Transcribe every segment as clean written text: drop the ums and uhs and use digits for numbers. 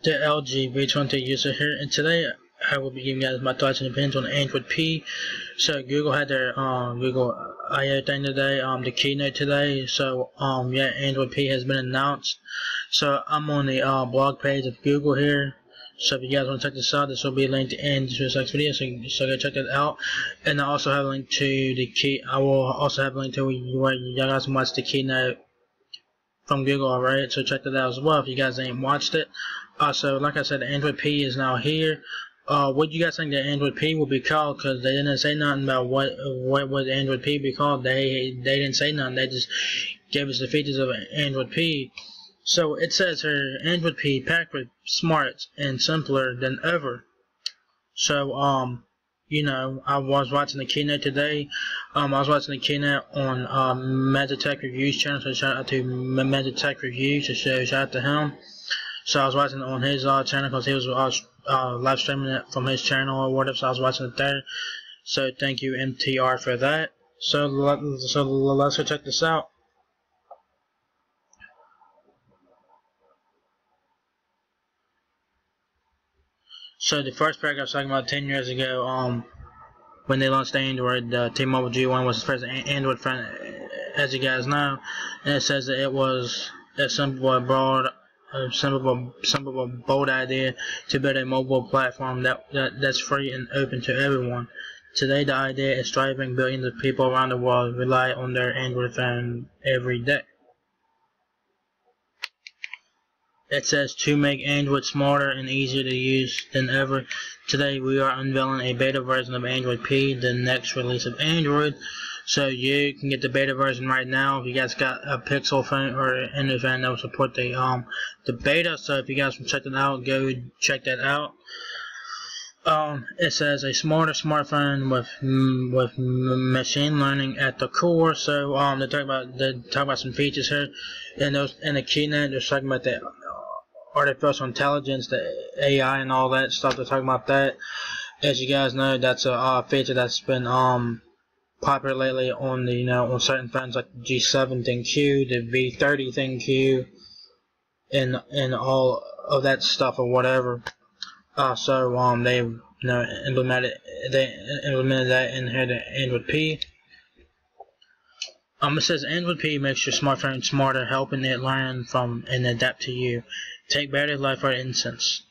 the LG V20 user here, and today I will be giving you guys my thoughts and opinions on Android P. So Google had their Google I/O thing today, the keynote today. So yeah, Android P has been announced. So I'm on the blog page of Google here. So if you guys want to check this out, this will be linked in this next video. So go check that out. And I also have a link to the key. I will also have a link to where you guys can watch the keynote from Google, alright? So check that out as well if you guys ain't watched it. So like I said, the Android P is now here. What do you guys think the Android P will be called? Because they didn't say nothing about what would Android P be called. They didn't say nothing. They just gave us the features of Android P. So it says here, Android P packed with smarts and simpler than ever. So you know, I was watching the keynote today. I was watching the keynote on Magic Tech Reviews channel. So shout out to Magic Tech Reviews. So shout out to him. So I was watching it on his channel because he was live streaming it from his channel or whatever. So I was watching it there. So thank you MTR for that. So let's go check this out. So the first paragraph I was talking about 10 years ago, when they launched Android, T-Mobile G1 was the first Android phone, as you guys know, and it says that it was a simple, broad, simple, bold idea to build a mobile platform that's free and open to everyone. Today, the idea is driving billions of people around the world rely on their Android phone every day. It says to make Android smarter and easier to use than ever. Today we are unveiling a beta version of Android P, the next release of Android. So you can get the beta version right now if you guys got a Pixel phone or any phone that will support the beta. So if you guys want to check it out, go check that out. It says a smarter smartphone with machine learning at the core. So they talk about some features here, and in the keynote they're talking about the artificial intelligence, the AI, and all that stuff. They're talking about that. As you guys know, that's a feature that's been popular lately on the on certain phones like the G7 ThinQ, the V30 ThinQ, and all of that stuff or whatever. So they implemented that in here, the Android P. It says Android P makes your smartphone smarter, helping it learn from and adapt to you. Take battery life for instance.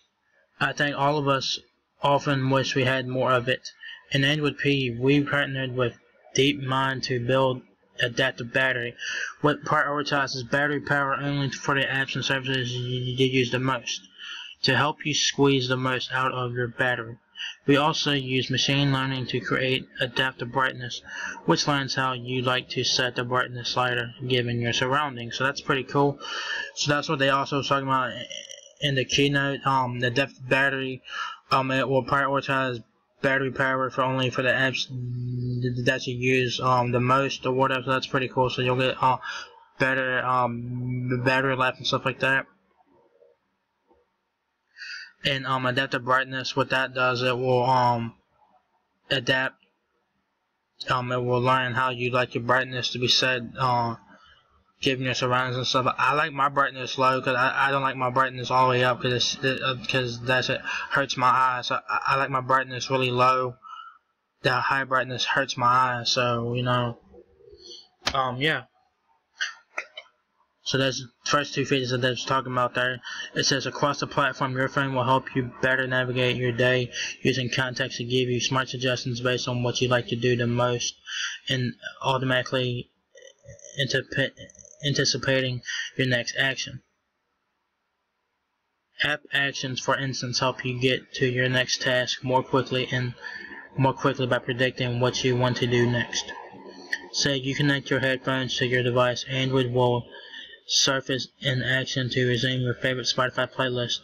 I think all of us often wish we had more of it. In Android P, we partnered with DeepMind to build adaptive battery, what prioritizes battery power only for the apps and services you use the most, to help you squeeze the most out of your battery. We also use machine learning to create adaptive brightness, which learns how you like to set the brightness slider given your surroundings. So that's pretty cool. So that's what they also was talking about in the keynote. The adaptive battery, it will prioritize battery power only for the apps that you use the most or whatever. So that's pretty cool. So you'll get better battery life and stuff like that. And adaptive brightness, what that does, it will adapt. It will learn how you like your brightness to be set, given your surroundings and stuff. I like my brightness low because I don't like my brightness all the way up because it hurts my eyes. So I like my brightness really low. The high brightness hurts my eyes. So yeah. So that's the first two features that they're talking about there. It says across the platform, your phone will help you better navigate your day using context to give you smart suggestions based on what you like to do the most and automatically anticipating your next action. App actions, for instance, help you get to your next task more quickly by predicting what you want to do next. Say you connect your headphones to your device, Android will surface an action to resume your favorite Spotify playlist.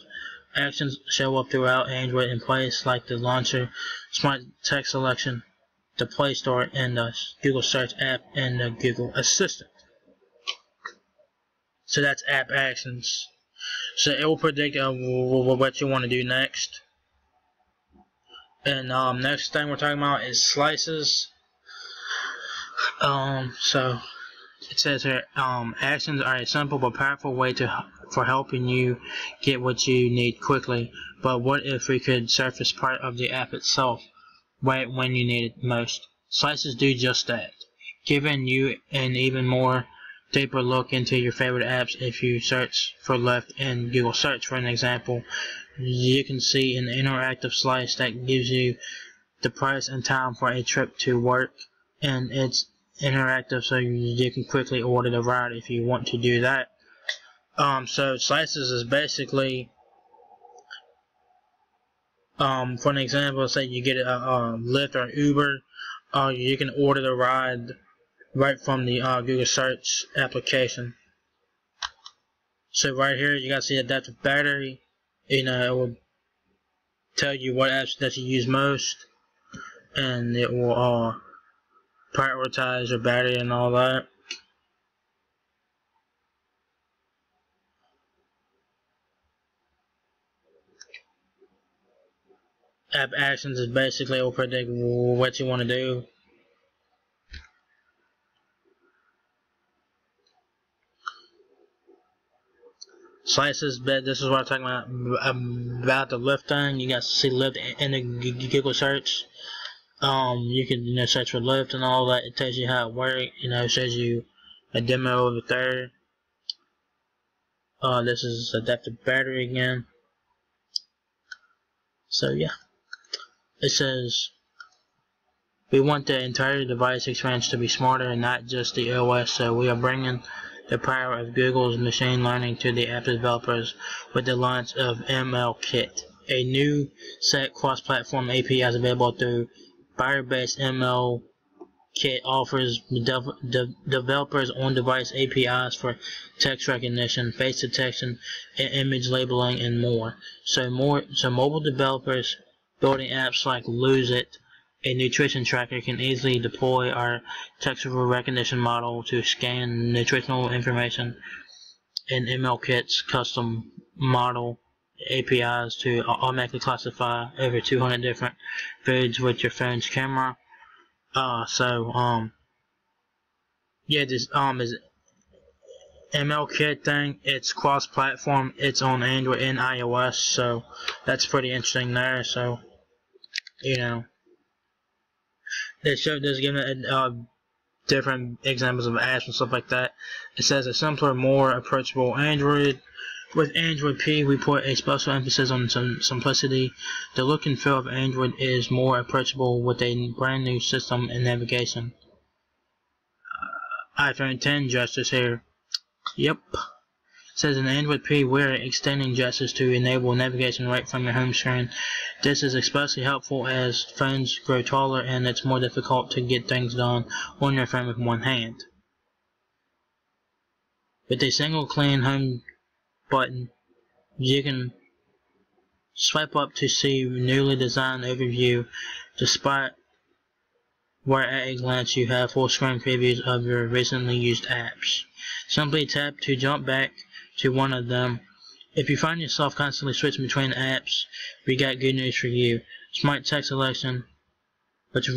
Actions show up throughout Android in places like the launcher, smart text selection, the Play Store, and the Google Search app, and the Google Assistant. So that's app actions. So it will predict what you want to do next. And next thing we're talking about is slices. So it says here, actions are a simple but powerful way for helping you get what you need quickly. But what if we could surface part of the app itself right when you need it most? Slices do just that, giving you an even more deeper look into your favorite apps. If you search for Lyft in Google search, for an example, you can see an interactive slice that gives you the price and time for a trip to work, and it's interactive, so you can quickly order the ride if you want to do that. So slices is basically, for an example, say you get a Lyft or Uber, you can order the ride right from the Google search application. So right here, you got to see adaptive battery. You know, it will tell you what apps that you use most, and it will prioritize your battery and all that. App actions is basically it will predict what you want to do. Slices, this is what I'm talking about the Lyft thing. You got to see Lyft in the Google search. You can search for Lyft and all that. It tells you how it works. It shows you a demo of it there. This is adaptive battery again. So yeah, it says we want the entire device experience to be smarter and not just the OS. So we are bringing the power of Google's machine learning to the app developers with the launch of MLKit, a new set cross-platform APIs available through Firebase. MLKit offers developers on-device APIs for text recognition, face detection, and image labeling, and more. So mobile developers building apps like Lose It, a nutrition tracker, can easily deploy our textual recognition model to scan nutritional information in MLKit's custom model APIs to automatically classify over 200 different foods with your phone's camera. Yeah, this is MLKit thing. It's cross-platform. It's on Android and iOS, so that's pretty interesting there. So, they showed this, giving different examples of apps and stuff like that. It says a simpler, more approachable Android. With Android P, we put a special emphasis on simplicity. The look and feel of Android is more approachable with a brand new system and navigation. iPhone 10 gestures here. Yep. It says in Android P, we're extending gestures to enable navigation right from your home screen. This is especially helpful as phones grow taller and it's more difficult to get things done on your phone with one hand. With a single clean home button, you can swipe up to see newly designed overview, despite where at a glance you have full screen previews of your recently used apps. Simply tap to jump back to one of them. If you find yourself constantly switching between apps, we got good news for you. Smart Text Selection, which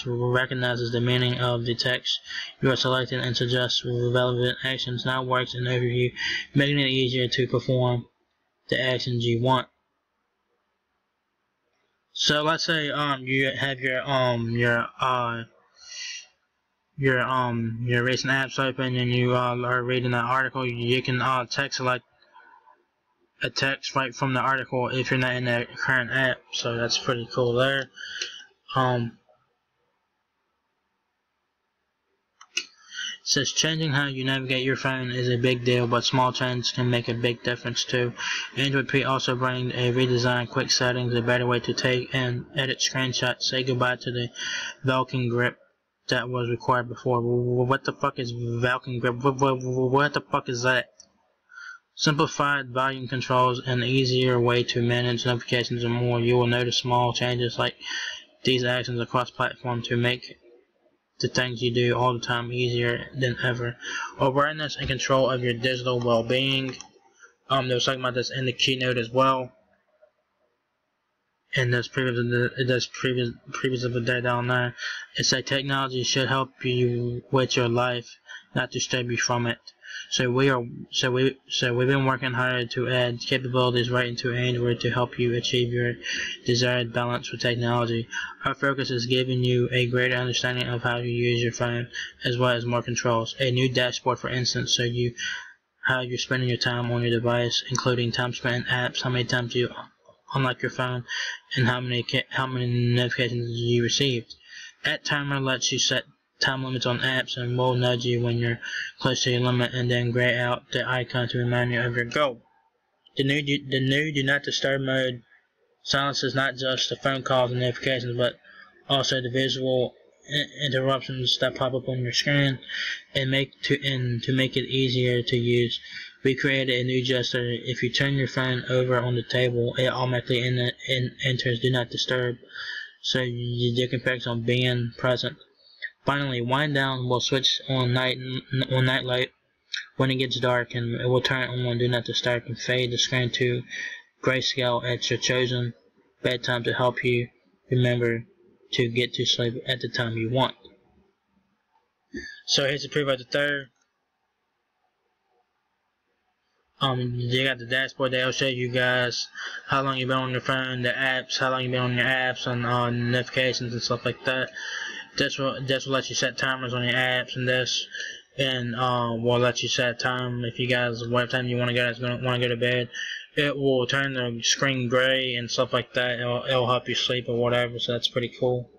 recognizes the meaning of the text you are selecting and suggests relevant actions, now works in Overview, making it easier to perform the actions you want. So let's say you have your recent apps open and you are reading an article. You can text select a text right from the article if you're not in the current app. So that's pretty cool there. It says changing how you navigate your phone is a big deal, but small changes can make a big difference too. Android P also brings a redesigned quick settings, a better way to take and edit screenshots. Say goodbye to the Vulcan grip that was required before. What the fuck is Vulcan grip? What the fuck is that? Simplified volume controls, an easier way to manage notifications and more. You will notice small changes like these actions across platform to make the things you do all the time easier than ever. Awareness and control of your digital well-being. They were talking about this in the keynote as well. and there's previous of the day down there. It said technology should help you with your life, not disturb you from it. So we've been working hard to add capabilities right into Android to help you achieve your desired balance with technology. Our focus is giving you a greater understanding of how to use your phone, as well as more controls. A new dashboard, for instance, so how you're spending your time on your device, including time spent in apps, how many times you unlock your phone, and how many notifications you received. App Timer lets you set time limits on apps and will nudge you when you're close to your limit, and then gray out the icon to remind you of your goal. The new Do Not Disturb mode silences not just the phone calls and notifications, but also the visual interruptions that pop up on your screen, and to make it easier to use, we created a new gesture. If you turn your phone over on the table, it automatically enters Do Not Disturb, so you can focus on being present. Finally, Wind Down will switch on night light when it gets dark, and it will turn on Do Not Disturb and fade the screen to grayscale at your chosen bedtime to help you remember to get to sleep at the time you want. So here's the preview of the third. You got the dashboard. They'll show you guys how long you've been on your phone, the apps, how long you've been on your apps, and notifications and stuff like that. This will let you set timers on your apps, and will let you set time if you guys, what time you want to go to bed. It will turn the screen gray and stuff like that. It'll help you sleep or whatever. So that's pretty cool.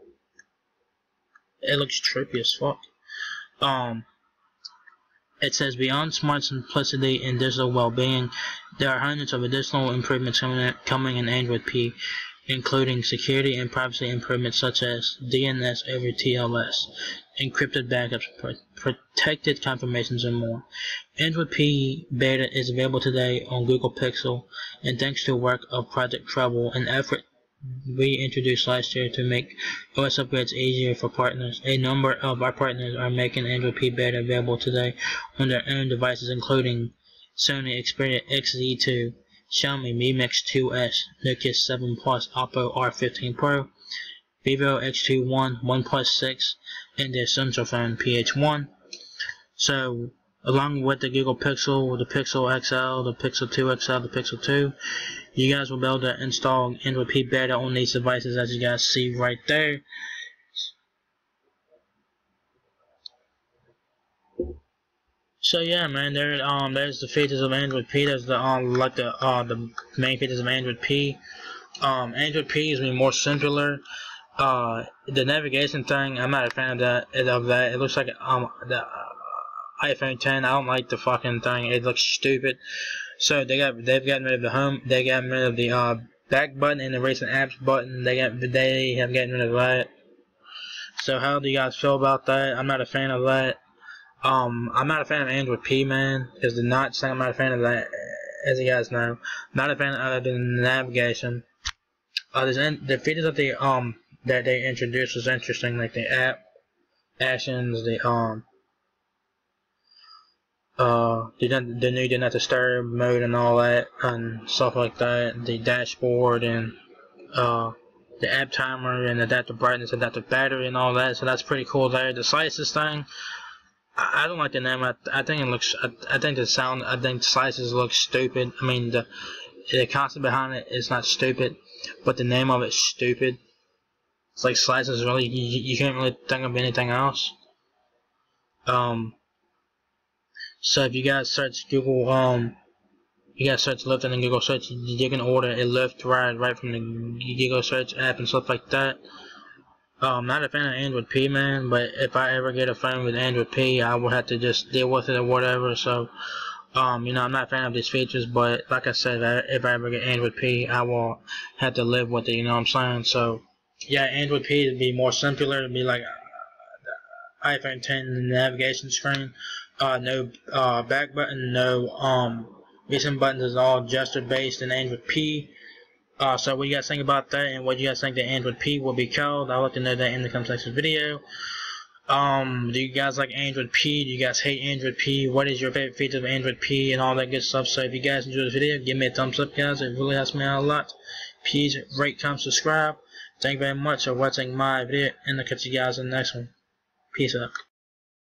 It looks trippy as fuck. It says beyond smart simplicity and digital well-being, there are hundreds of additional improvements coming in Android P, including security and privacy improvements such as DNS over TLS, encrypted backups, protected confirmations, and more. Android P beta is available today on Google Pixel, and thanks to the work of Project Treble, an effort we introduced last year to make OS upgrades easier for partners. A number of our partners are making Android P beta available today on their own devices, including Sony Xperia XZ2, Xiaomi Mi Mix 2S, Nokia 7 Plus, Oppo R15 Pro, Vivo X2 One, OnePlus 6, and the Essential Phone PH1. So, along with the Google Pixel, the Pixel XL, the Pixel 2 XL, the Pixel 2, you guys will be able to install Android P beta on these devices, as you guys see right there. So yeah, man, there's the features of Android P. There's the main features of Android P. Android P is more simpler. The navigation thing, I'm not a fan of that. It looks like the iPhone 10. I don't like the fucking thing. It looks stupid. So they've gotten rid of the home. They got rid of the back button and the recent apps button. They have gotten rid of that. So how do you guys feel about that? I'm not a fan of that. I'm not a fan of Android P, man, because the notch thing, I'm not a fan of that, as you guys know. Not a fan of the navigation. The features that they introduced was interesting, like the app actions, the new Do Not Disturb mode and all that, and stuff like that. The dashboard and the app timer and adaptive brightness, adaptive battery, and all that. So that's pretty cool there. The slices thing, I don't like the name. I think it looks. I think the sound. I think slices look stupid. I mean, the concept behind it is not stupid, but the name of it's stupid. It's like slices. Really, you can't really think of anything else. So if you guys search Google, you guys search Lyft and then Google search, you can order a Lyft ride right from the Google search app and stuff like that. I'm not a fan of Android P, man, but if I ever get a phone with Android P, I will have to just deal with it or whatever. So, I'm not a fan of these features, but like I said, if I ever get Android P, I will have to live with it, you know what I'm saying? So, yeah, Android P would be more simpler. It'd be like the iPhone 10 navigation screen. No back button, no recent buttons, is all gesture based in Android P. So what you guys think about that, and what you guys think the Android P will be called? I'll let you know that in the comment section video. Do you guys like Android P? Do you guys hate Android P? What is your favorite feature of Android P and all that good stuff? So if you guys enjoyed the video, give me a thumbs up, guys. It really helps me out a lot. Please rate, comment, subscribe. Thank you very much for watching my video, and I'll catch you guys in the next one. Peace out.